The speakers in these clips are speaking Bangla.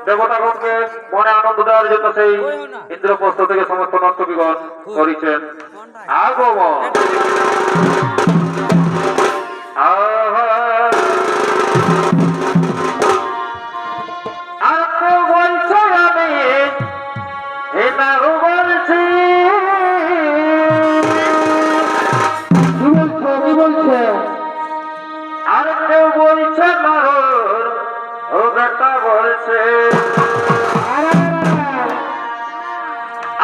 দেবতাগণকে মনে আনন্দ দেওয়ার জন্য সেই ইন্দ্রপ্রস্থ থেকে সমস্ত নর্তকীগণ করেছেন আগমন। আর কেউ বলছে মারোর ও বেটা বলছে,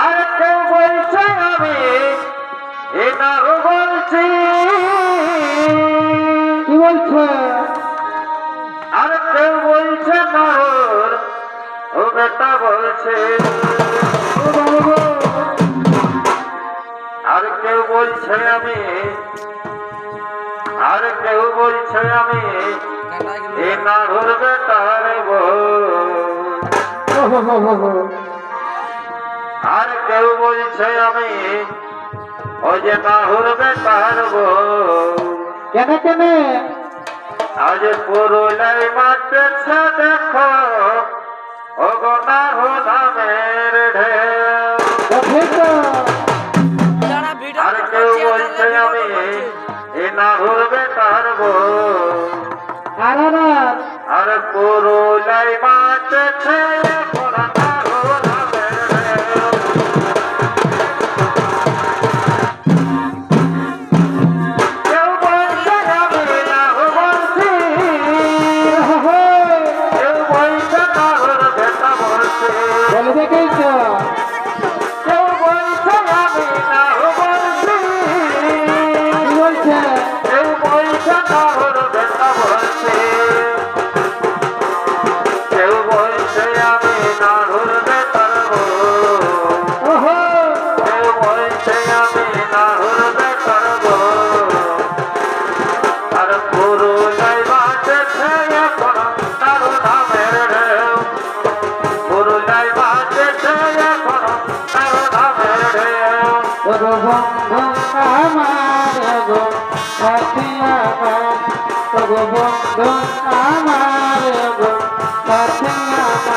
আর কেউ বলছে আমি এটাও বলছি, কি বলছে? আর কেউ বলছে মারোর ও বেটা বলছে, আর কেউ বলছে আমি, আর কেউ বলছে আমি এ নাড়ুর বেটার বউ, আর কেউ বলছে আমি ওই যে নাড়ুর বেটার বউ। কেন কেন? আজ পুরুলাই মারতেছে দেখো ও গো নাড়ু নামের ঢেউ, আর কেউ বলছে আমি এ নাড়ুর বেটার বউ, আর পুরুলাই মারতেছে বন্ধু আমার গো সাথী আমার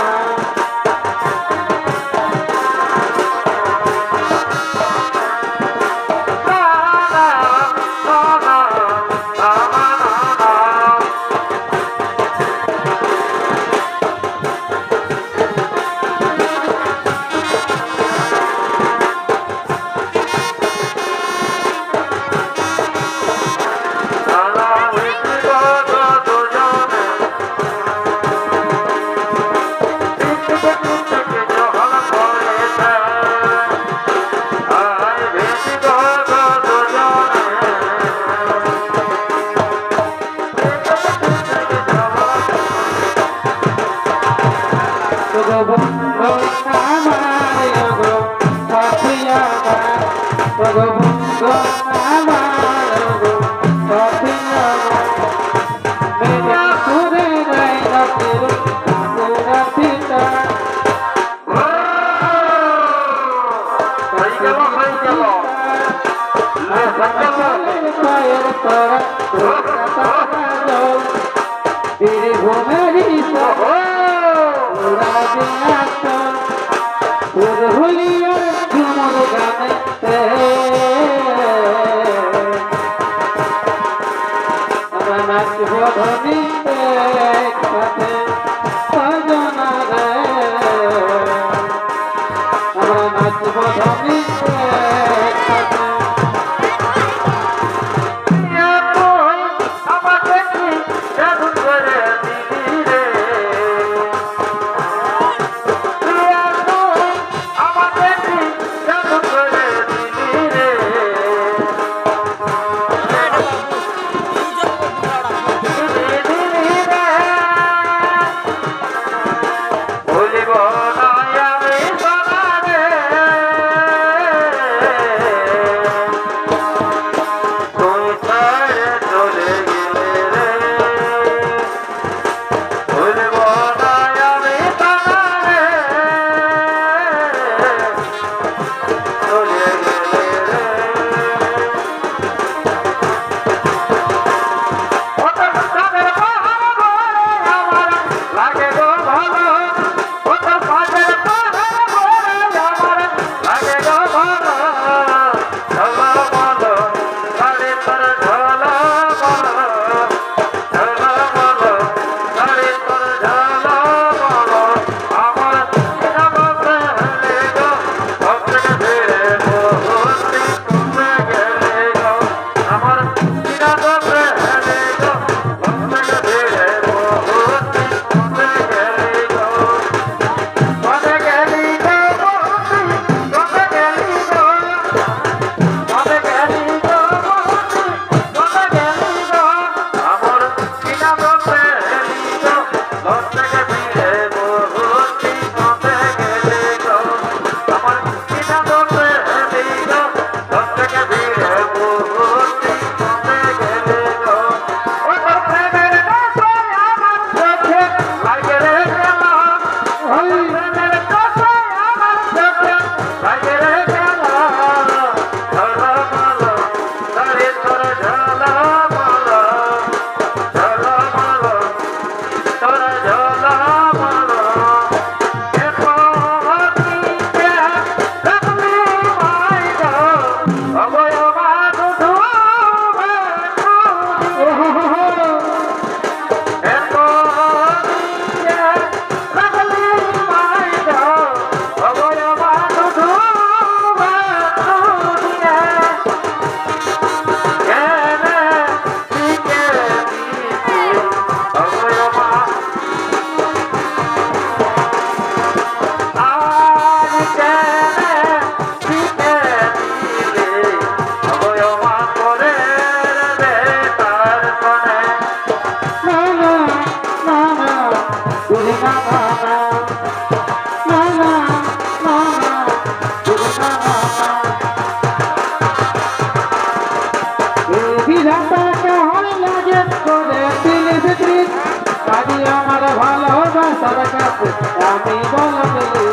আমি বলবি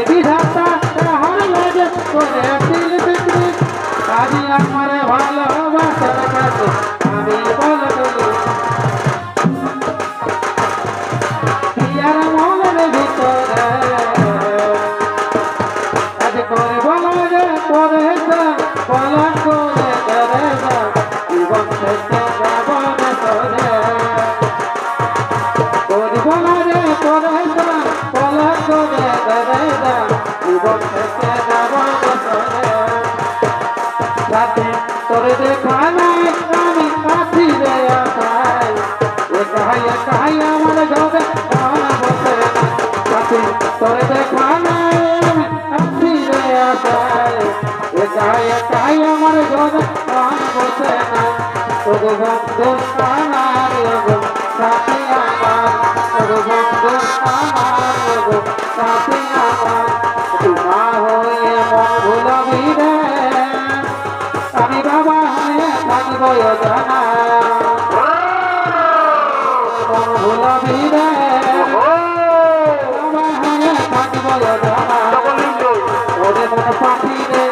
বিধাতা হর লাগে করে দিল বিক্রি আজ আমার ভালোবাসার কাছে আমি বলবি করে দাম পলক করে দেবে দাম জীবন থেকে যাব বছরে রাতে তোরে দেখা নাই আমি কাছি রে আসাই একাই একাই আমার জবে প্রাণ বসে না রাতে তোরে দেখা নাই আমি কাছি রে আসাই একাই একাই আমার জবে প্রাণ বসে না তোরে বন্ধু আমার গো সাথী আমার তোরে বন্ধু আমার গো সাথী আমার তুই মা হয়ে মন ভুলবি রে আমি বাবা হয়ে থাকব জানা মন ভুলবি রে বাবা হয়ে থাকব জানা ওরে মন পাখি রে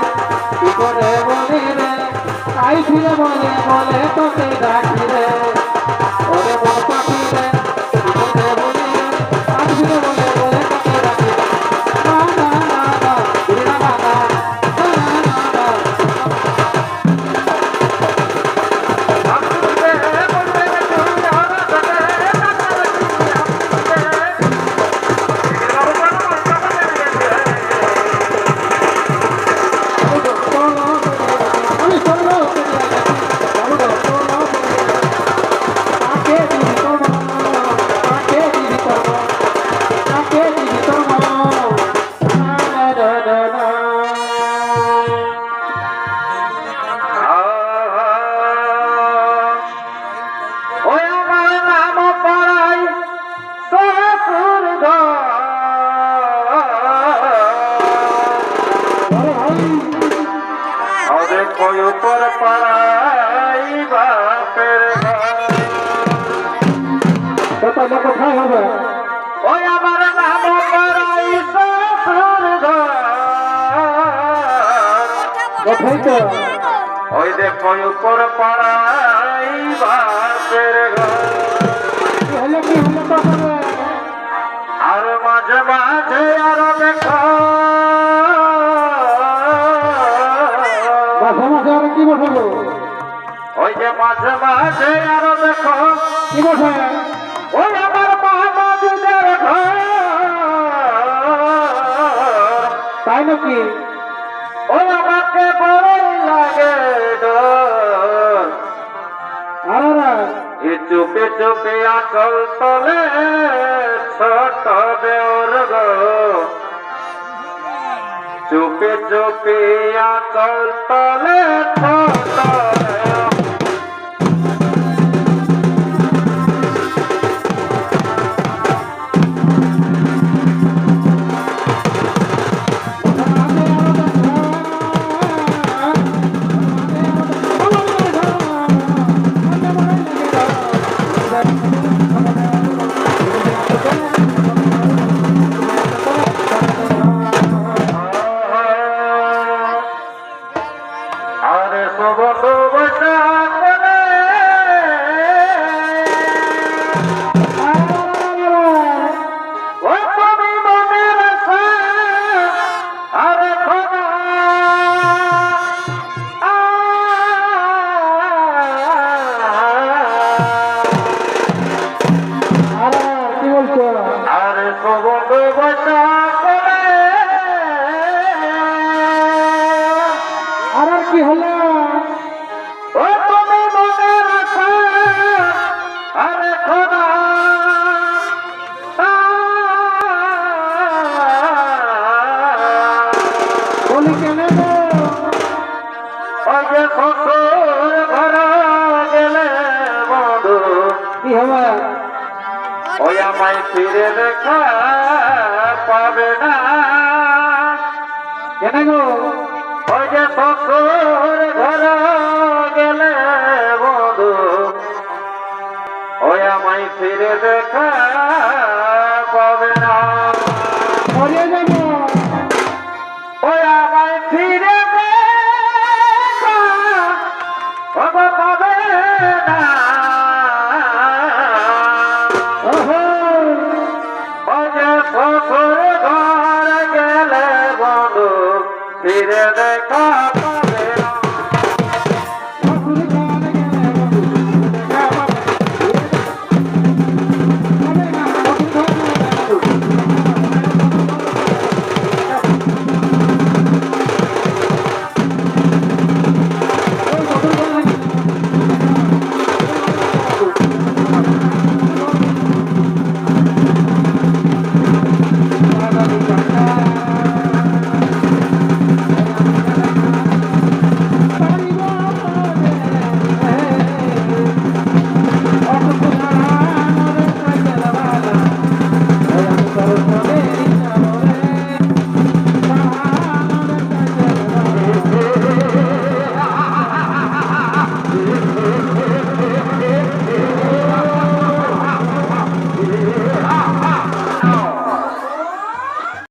কি করে বলি রে তাই ফিরে বলে বলে তোকে ডাকি রে ওরে মন পাখি রে কি করে বলি রে তাই ফিরে বলে বলে তোকে ডাকি রে না না না না না না না উপর পাড়াই বাপের কোথায় হবে ওই আমার নাম পাড়াই শ্বশুর ঘর কোথায় তো ওই দেখো উপর পাড়াই বাপের ঘর কি হলো তো হবে আর মাঝে মাঝে আরো দেখো মাঝে মাঝে আর কি বসাবো ওই যে মাঝে মাঝে আরো দেখো কি বসে ওই আমার মামাদিদের ঘর তাই নাকি ওই আমাকে বড়ই লাগে ডর আরে এ চুপে চুপে আচল তলে ছোট দেওর গো চুপে চুপে আচল তলে ছোট দেওর আরে সবন্ধু বসা করে ও তুমি মনের আশা আরে খোদা আরে কি বলছো আরে সবন্ধু বসা করে আর কি হলো ও তুমি মনের আশা আরে খোদা বলি কেন গো ওই যে শ্বশুর ঘর গেলে বন্ধু কি হবে ওই আমায় ফিরে দেখা পাবে না কেন গো ওই যে শ্বশুর ঘর গেলে বন্ধু ওই আমায় ফিরে দেখা পাবে না মরে যাবো ওই আমায় ফিরে দেখা পাবে না ওহো ওই যে শ্বশুর ঘর গেলে বন্ধু ফিরে দেখা